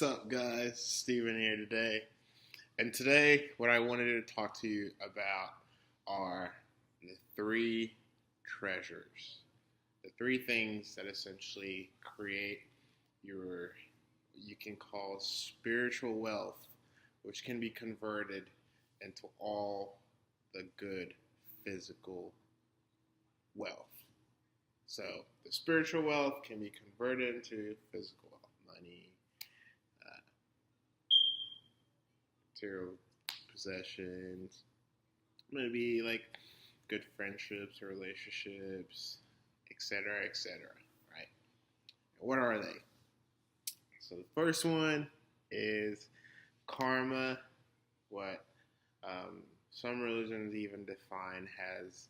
What's up, guys? Steven here today. And today, what I wanted to talk to you about are the three treasures. The three things that essentially create your, you can call spiritual wealth, which can be converted into all the good physical wealth. So, the spiritual wealth can be converted into physical wealth, money, material possessions, maybe like good friendships or relationships, etc., etc. Right? What are they? So the first one is karma, what some religions even define as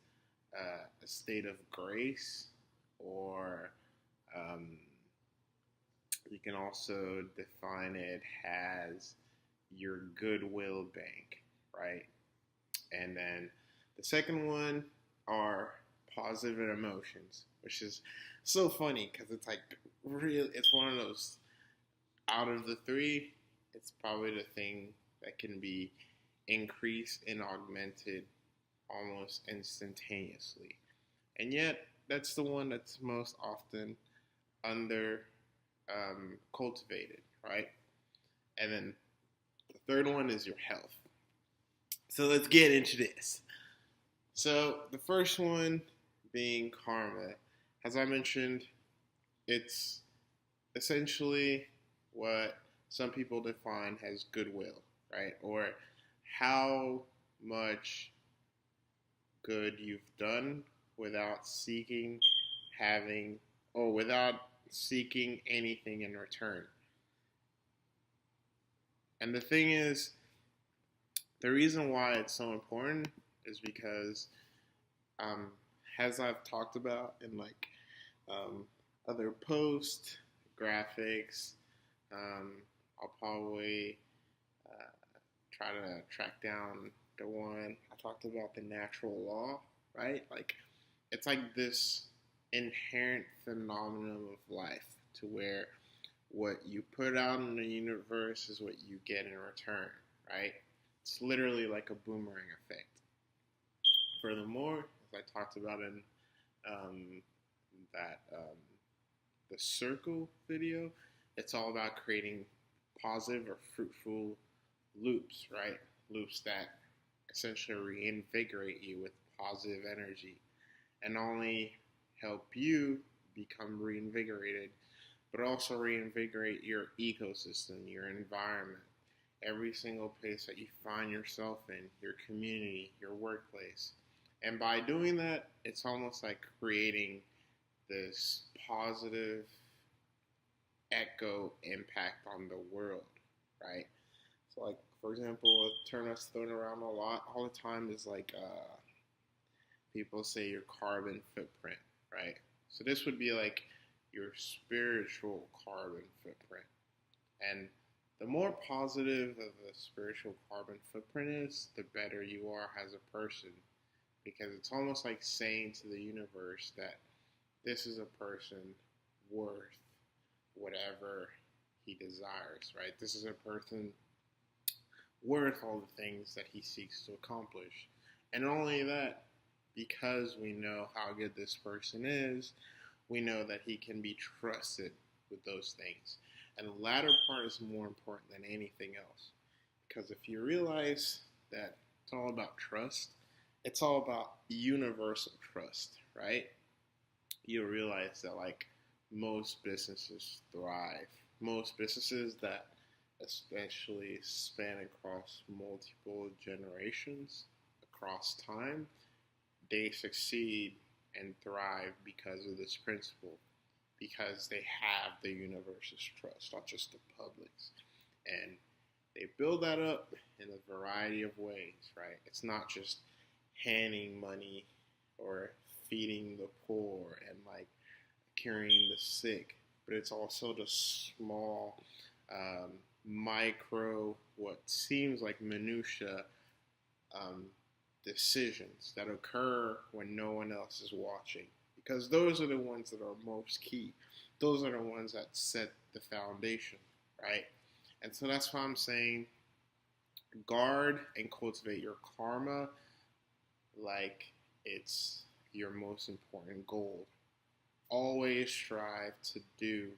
a state of grace, or um, you can also define it as your goodwill bank, right? And then the second one are positive emotions, which is so funny because it's like it's one of those, out of the three, it's probably the thing that can be increased and augmented almost instantaneously. And yet, that's the one that's most often under cultivated, right? And then the third one is your health. So let's get into this. So the first one being karma, as I mentioned, it's essentially what some people define as goodwill, right? Or how much good you've done without seeking having, or without seeking anything in return. And the thing is, the reason why it's so important is because, as I've talked about in other posts, graphics, I'll probably try to track down the one I talked about, the natural law, right? Like, it's like this inherent phenomenon of life to where what you put out in the universe is what you get in return, right? It's literally like a boomerang effect. Furthermore, as I talked about in the circle video, it's all about creating positive or fruitful loops, right? Loops that essentially reinvigorate you with positive energy and not only help you become reinvigorated, but also reinvigorate your ecosystem, your environment, every single place that you find yourself in, your community, your workplace. And by doing that, it's almost like creating this positive echo impact on the world, right? So, like, for example, a term that's thrown around a lot all the time is like, people say your carbon footprint, right? So this would be like your spiritual carbon footprint. And the more positive of a spiritual carbon footprint is, the better you are as a person. Because it's almost like saying to the universe that this is a person worth whatever he desires, right? This is a person worth all the things that he seeks to accomplish. And not only that, because we know how good this person is, we know that he can be trusted with those things. And the latter part is more important than anything else. Because if you realize that it's all about trust, it's all about universal trust, right? You'll realize that, like, most businesses thrive. Most businesses that especially span across multiple generations, across time, they succeed and thrive because of this principle, because they have the universe's trust, not just the public's. And they build that up in a variety of ways, right? It's not just handing money or feeding the poor and like curing the sick, but it's also the small, micro, what seems like minutia decisions that occur when no one else is watching, because those are the ones that are most key. Those are the ones that set the foundation, right? And so that's why I'm saying guard and cultivate your karma like it's your most important goal. Always strive to do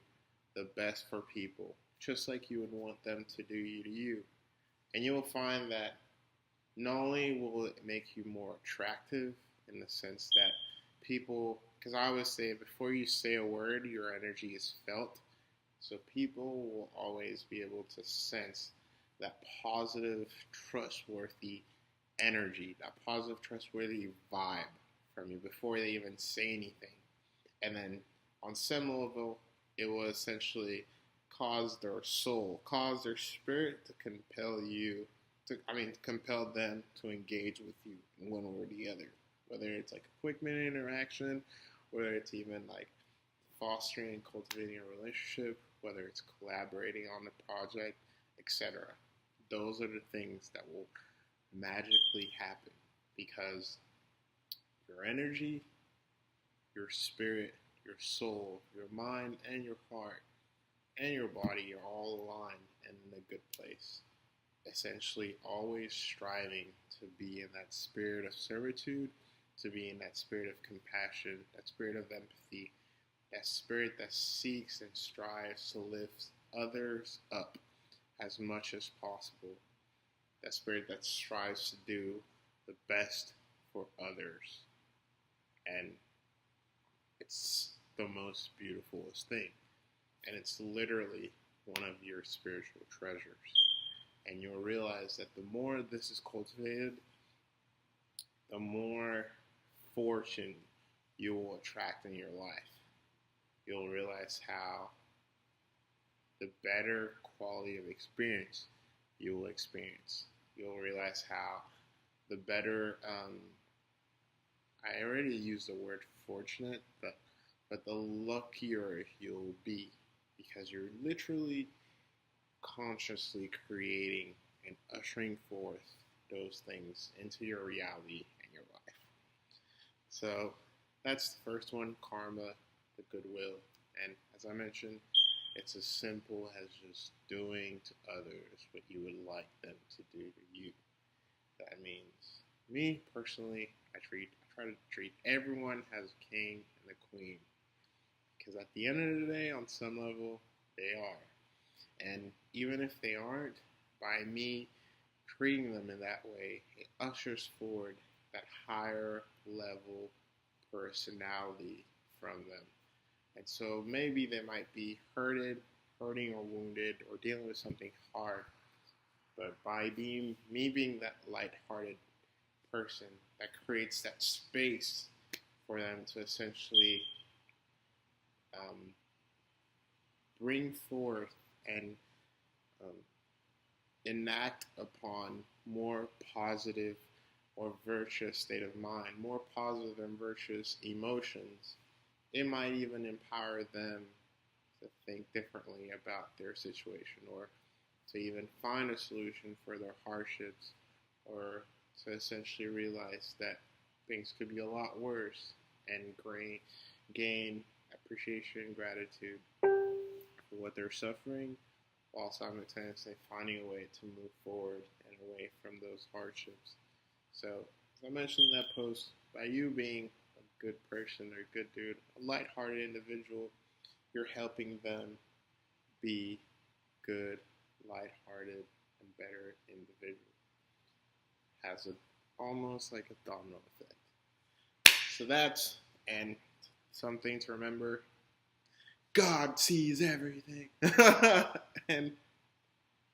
the best for people, just like you would want them to do you to you. And you'll find that not only will it make you more attractive in the sense that people, because I always say before you say a word, your energy is felt. So people will always be able to sense that positive, trustworthy energy, that positive, trustworthy vibe from you before they even say anything. And then on some level, it will essentially cause their soul, cause their spirit to compel you, compel them to engage with you in one way or the other. Whether it's like a quick minute interaction, whether it's even like fostering and cultivating a relationship, whether it's collaborating on the project, etc. Those are the things that will magically happen because your energy, your spirit, your soul, your mind, and your heart, and your body are all aligned and in a good place. Essentially, always striving to be in that spirit of servitude, to be in that spirit of compassion, that spirit of empathy, that spirit that seeks and strives to lift others up as much as possible, that spirit that strives to do the best for others. And it's the most beautifulest thing. And it's literally one of your spiritual treasures. And you'll realize that the more this is cultivated, the more fortune you will attract in your life. You'll realize how the better quality of experience you will experience. You'll realize how the better, I already used the word fortunate, but the luckier you'll be because you're literally consciously creating and ushering forth those things into your reality and your life. So that's the first one, karma, the goodwill. And as I mentioned, it's as simple as just doing to others what you would like them to do to you. That means, me personally, I try to treat everyone as a king and a queen. Because at the end of the day, on some level, they are. And even if they aren't, by me treating them in that way, it ushers forward that higher level personality from them. And so maybe they might be hurting or wounded or dealing with something hard. But by me being that lighthearted person that creates that space for them to essentially bring forth and enact upon more positive or virtuous state of mind, more positive and virtuous emotions, it might even empower them to think differently about their situation or to even find a solution for their hardships or to essentially realize that things could be a lot worse and gain appreciation and gratitude for what they're suffering while simultaneously finding a way to move forward and away from those hardships. So, as I mentioned in that post, by you being a good person or a good dude, a lighthearted individual, you're helping them be good, lighthearted, and better individuals. Has almost like a domino effect. So that's, and something to remember, God sees everything. And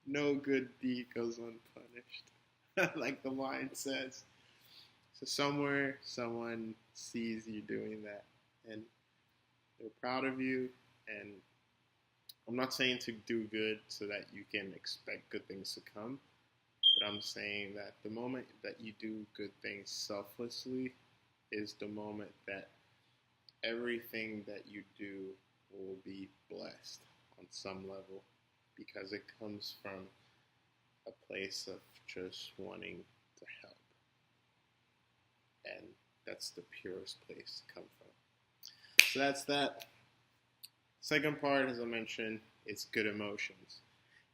no good deed goes unpunished, like the line says. So somewhere, someone sees you doing that, and they're proud of you. And I'm not saying to do good so that you can expect good things to come, but I'm saying that the moment that you do good things selflessly is the moment that everything that you do will be blessed on some level because it comes from a place of just wanting to help. And that's the purest place to come from. So that's that. Second part, as I mentioned, is good emotions.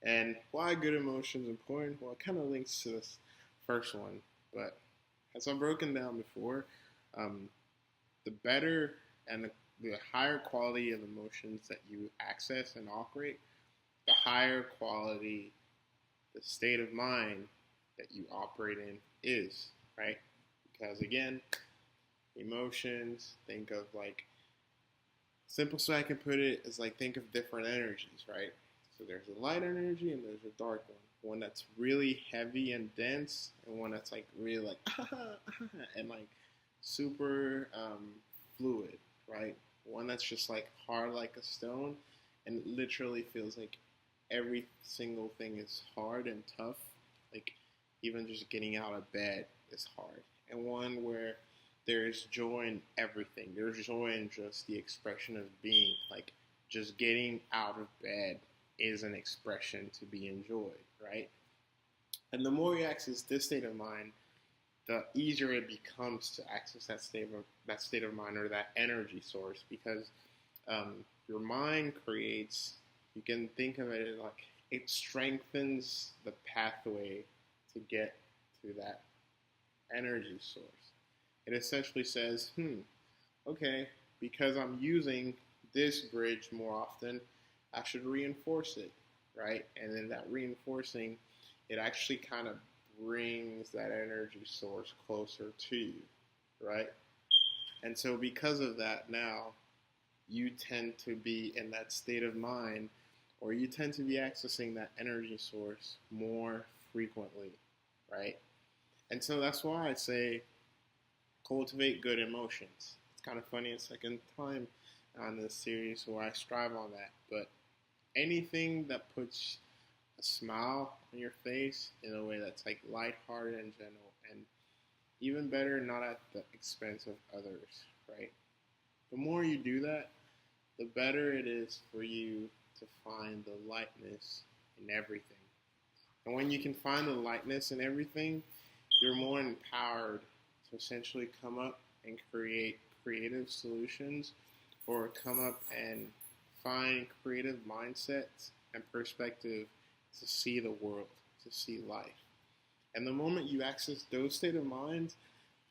And why good emotions important? Well, it kind of links to this first one, but as I've broken down before, um, the better and the higher quality of emotions that you access and operate, the higher quality the state of mind that you operate in is, right? Because again, emotions, think of like, simplest way I can put it is like, think of different energies, right? So there's a light energy and there's a dark one. One that's really heavy and dense, and one that's like really like and like super fluid, right? One that's just like hard like a stone, and it literally feels like every single thing is hard and tough. Like even just getting out of bed is hard. And one where there's joy in everything. There's joy in just the expression of being. Like just getting out of bed is an expression to be enjoyed, right? And the more you access this state of mind, the easier it becomes to access that state of mind or that energy source, because your mind creates. You can think of it like it strengthens the pathway to get to that energy source. It essentially says, okay, because I'm using this bridge more often, I should reinforce it, right? And then that reinforcing, it actually kind of brings that energy source closer to you, right? And so because of that, now you tend to be in that state of mind, or you tend to be accessing that energy source more frequently, right? And so that's why I say cultivate good emotions. It's kind of funny, a second time on this series where I strive on that, but anything that puts a smile on your face in a way that's like lighthearted and gentle, and even better, not at the expense of others, right? The more you do that, the better it is for you to find the lightness in everything. And when you can find the lightness in everything, you're more empowered to essentially come up and create creative solutions, or come up and find creative mindsets and perspective to see the world, to see life. And the moment you access those state of minds,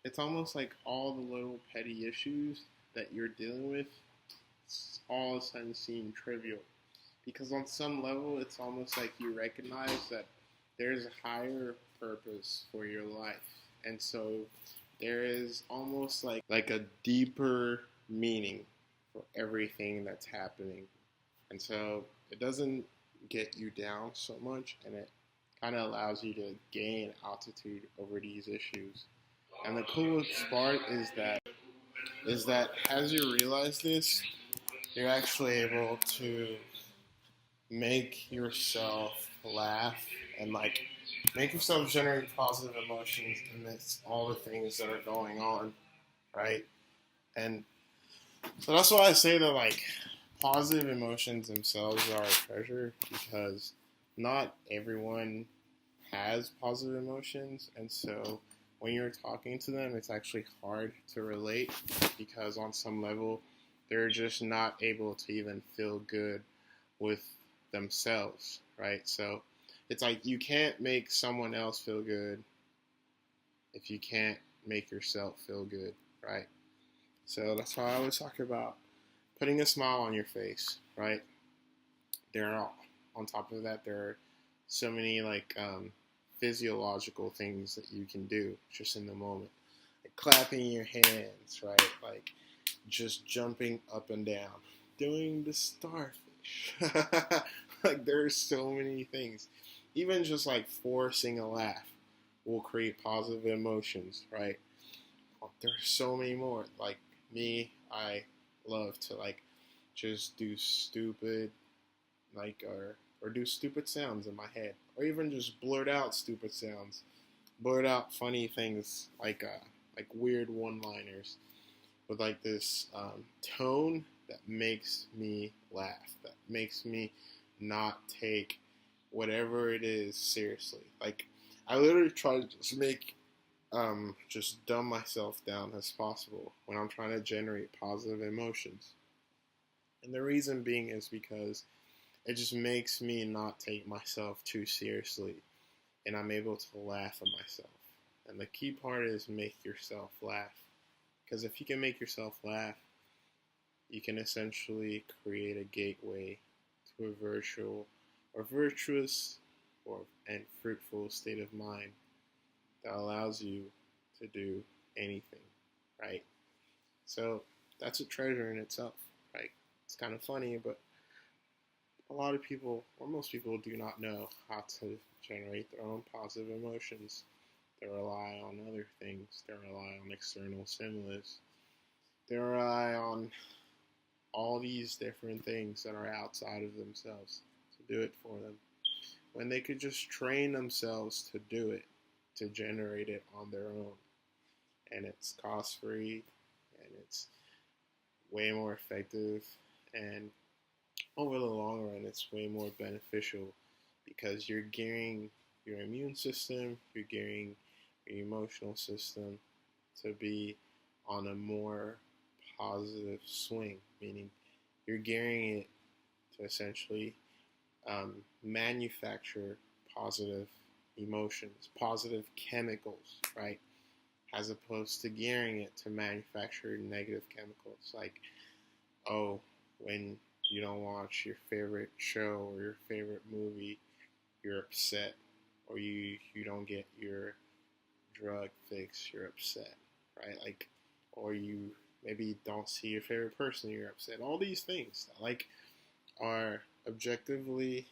it's almost like all the little petty issues that you're dealing with, it's all of a sudden seem trivial. Because on some level, it's almost like you recognize that there's a higher purpose for your life. And so there is almost like a deeper meaning for everything that's happening. And so it doesn't get you down so much, and it kind of allows you to gain altitude over these issues. And the coolest part is that as you realize this, you're actually able to make yourself laugh and like make yourself generate positive emotions amidst all the things that are going on, right? And so that's why I say that like positive emotions themselves are a treasure, because not everyone has positive emotions, and so when you're talking to them, it's actually hard to relate, because on some level, they're just not able to even feel good with themselves, right? So it's like you can't make someone else feel good if you can't make yourself feel good, right? So that's why I always talk about putting a smile on your face, right? There are, on top of that, there are so many like physiological things that you can do just in the moment, like clapping your hands, right? Like just jumping up and down, doing the starfish. Like there's so many things. Even just like forcing a laugh will create positive emotions, right? There's so many more. Like me, I love to like just do stupid like or do stupid sounds in my head, or even just blurt out stupid sounds, blurt out funny things like weird one-liners with like this tone that makes me laugh, that makes me not take whatever it is seriously. Like I literally try to just make just dumb myself down as possible when I'm trying to generate positive emotions. And the reason being is because it just makes me not take myself too seriously, and I'm able to laugh at myself. And the key part is make yourself laugh. Because if you can make yourself laugh, you can essentially create a gateway to a virtual or virtuous or and fruitful state of mind that allows you to do anything, right? So that's a treasure in itself, right? It's kind of funny, but a lot of people, or most people, do not know how to generate their own positive emotions. They rely on other things. They rely on external stimulus. They rely on all these different things that are outside of themselves to do it for them, when they could just train themselves to do it, to generate it on their own. And it's cost free, and it's way more effective, and over the long run, it's way more beneficial because you're gearing your immune system, you're gearing your emotional system to be on a more positive swing, meaning you're gearing it to essentially manufacture positive emotions, positive chemicals, right? As opposed to gearing it to manufacture negative chemicals, like, oh, when you don't watch your favorite show or your favorite movie, you're upset, or you don't get your drug fix, you're upset, right? Like, or you maybe don't see your favorite person, you're upset. All these things that, like, are objectively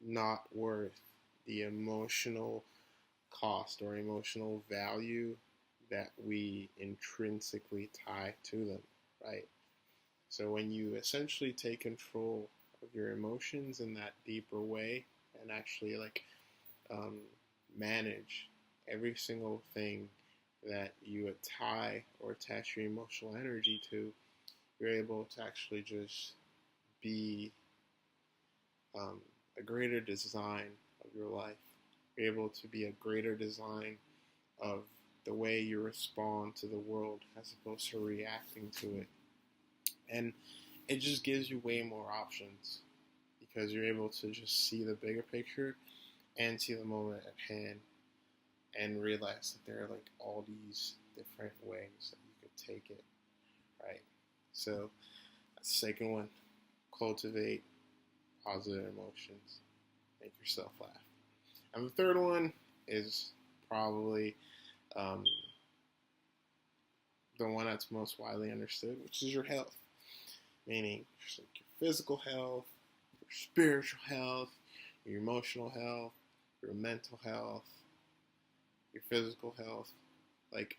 not worth the emotional cost or emotional value that we intrinsically tie to them, right? So when you essentially take control of your emotions in that deeper way and actually um, manage every single thing that you tie or attach your emotional energy to, you're able to actually just be um, a greater design of your life. You're able to be a greater design of the way you respond to the world as opposed to reacting to it. And it just gives you way more options because you're able to just see the bigger picture and see the moment at hand and realize that there are like all these different ways that you could take it, right? So that's the second one. Cultivate positive emotions. Make yourself laugh. And the third one is probably the one that's most widely understood, which is your health. Meaning just like your physical health, your spiritual health, your emotional health, your mental health, your physical health. Like,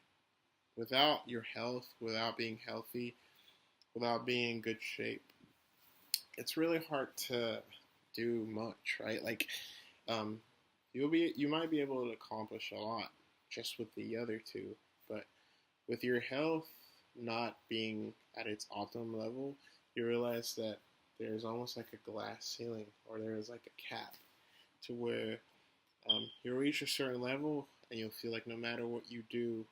without your health, without being healthy, without being in good shape, it's really hard to do much, right? Like, um, you might be able to accomplish a lot just with the other two, but with your health not being at its optimum level, you realize that there's almost like a glass ceiling, or there's like a cap to where you'll reach a certain level and you'll feel like no matter what you do,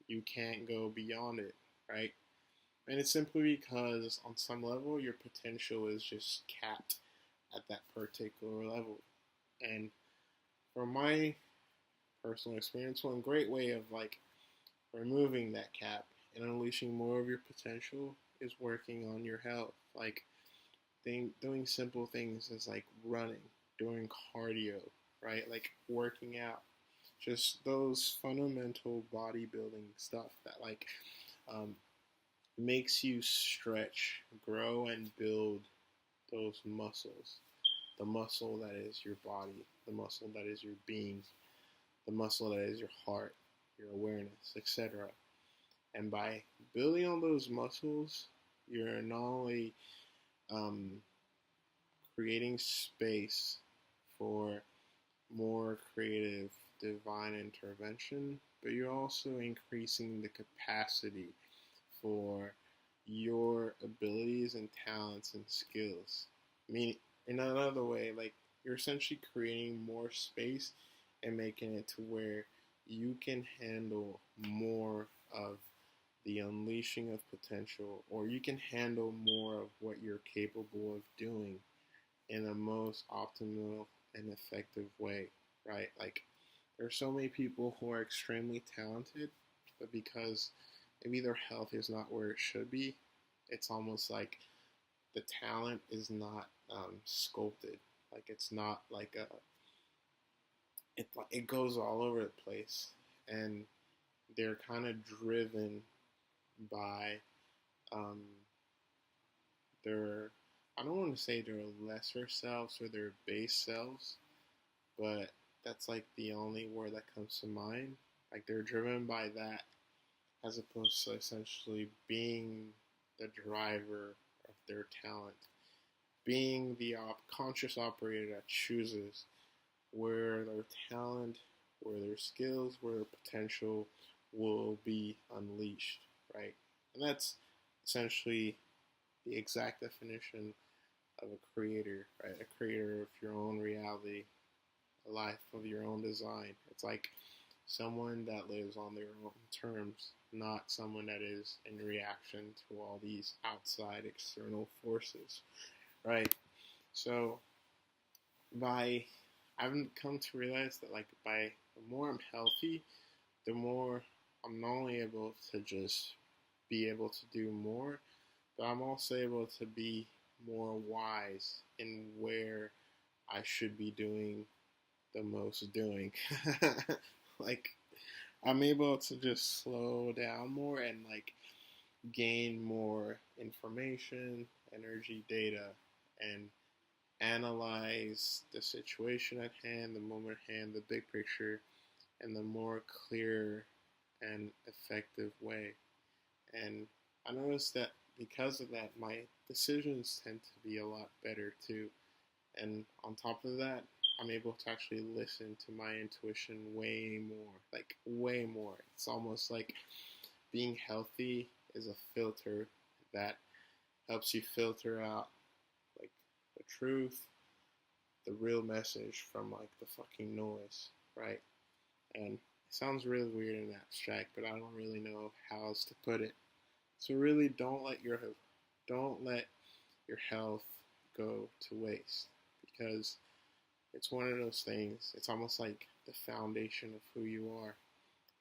you can't go beyond it, right? And it's simply because on some level your potential is just capped at that particular level. And from my personal experience, one great way of like removing that cap and unleashing more of your potential is working on your health. Like doing simple things as like running, doing cardio, right? Like working out. Just those fundamental bodybuilding stuff that like um, makes you stretch, grow, and build those muscles. The muscle that is your body, the muscle that is your being, the muscle that is your heart, your awareness, etc. And by building on those muscles, you're not only um, creating space for more creative divine intervention, but you're also increasing the capacity for your abilities and talents and skills. I mean, in another way, like you're essentially creating more space and making it to where you can handle more of the unleashing of potential, or you can handle more of what you're capable of doing in the most optimal and effective way, right? Like, there are so many people who are extremely talented, but because maybe their health is not where it should be, it's almost like the talent is not sculpted. Like, it's not like it goes all over the place, and they're kind of driven by um, their, I don't want to say their lesser selves or their base selves, but that's like the only word that comes to mind. Like, they're driven by that as opposed to essentially being the driver of their talent, being the conscious operator that chooses where their talent, where their skills, where their potential will be unleashed, right? And that's essentially the exact definition of a creator, right? A creator of your own reality, a life of your own design. It's like someone that lives on their own terms, not someone that is in reaction to all these outside external forces, right? So by I've come to realize that, like, by the more I'm healthy, the more I'm not only able to just be able to do more, but I'm also able to be more wise in where I should be doing the most doing. Like, I'm able to just slow down more and like gain more information, energy, data, and analyze the situation at hand, the moment at hand, the big picture, in the more clear and effective way. And I noticed that because of that, my decisions tend to be a lot better too. And on top of that, I'm able to actually listen to my intuition way more, like way more. It's almost like being healthy is a filter that helps you filter out like the truth, the real message from like the fucking noise, right? And it sounds really weird and abstract, but I don't really know how else to put it. So really, don't let your health go to waste, because it's one of those things. It's almost like the foundation of who you are,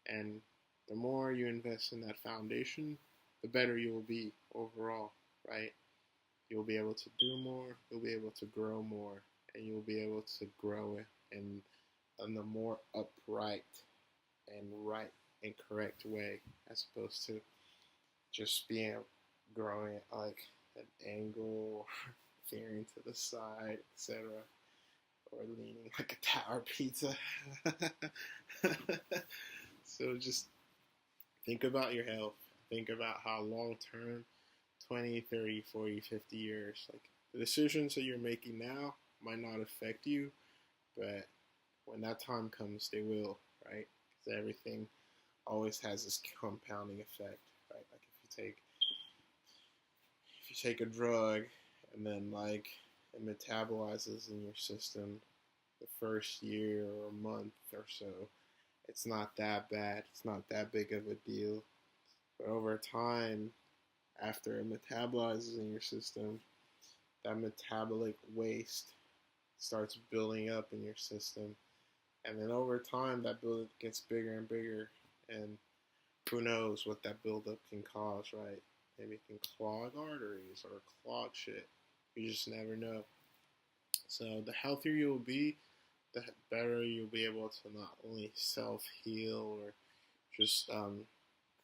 and the more you invest in that foundation, the better you will be overall, right? You'll be able to do more, you'll be able to grow more, and you'll be able to grow it in the more upright and right and correct way, as opposed to just being growing it like an angle, veering to the side, etc., or leaning like a tower pizza. So just think about your health. Think about how long term, 20, 30, 40, 50 years, like the decisions that you're making now might not affect you, but when that time comes, they will, right? Because everything always has this compounding effect, right? Like if you take a drug and then like it metabolizes in your system the first year or month or so, it's not that bad. It's not that big of a deal. But over time, after it metabolizes in your system, that metabolic waste starts building up in your system. And then over time, that buildup gets bigger and bigger. And who knows what that buildup can cause, right? Maybe it can clog arteries or clog shit. You just never know. So the healthier you'll be, the better you'll be able to not only self-heal or just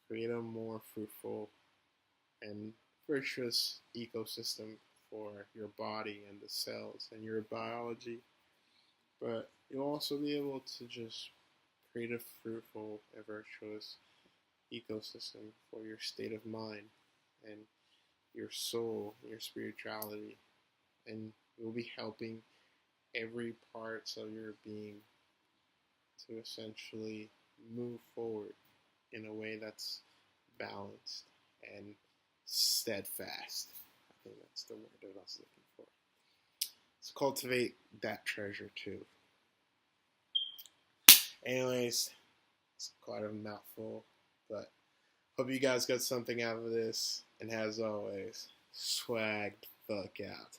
create a more fruitful and virtuous ecosystem for your body and the cells and your biology, but you'll also be able to just create a fruitful and virtuous ecosystem for your state of mind and your soul, your spirituality, and you'll be helping every parts of your being to essentially move forward in a way that's balanced and steadfast. I think that's the word that I was looking for. So cultivate that treasure too. Anyways, it's quite a mouthful, but hope you guys got something out of this. And as always, swag the fuck out.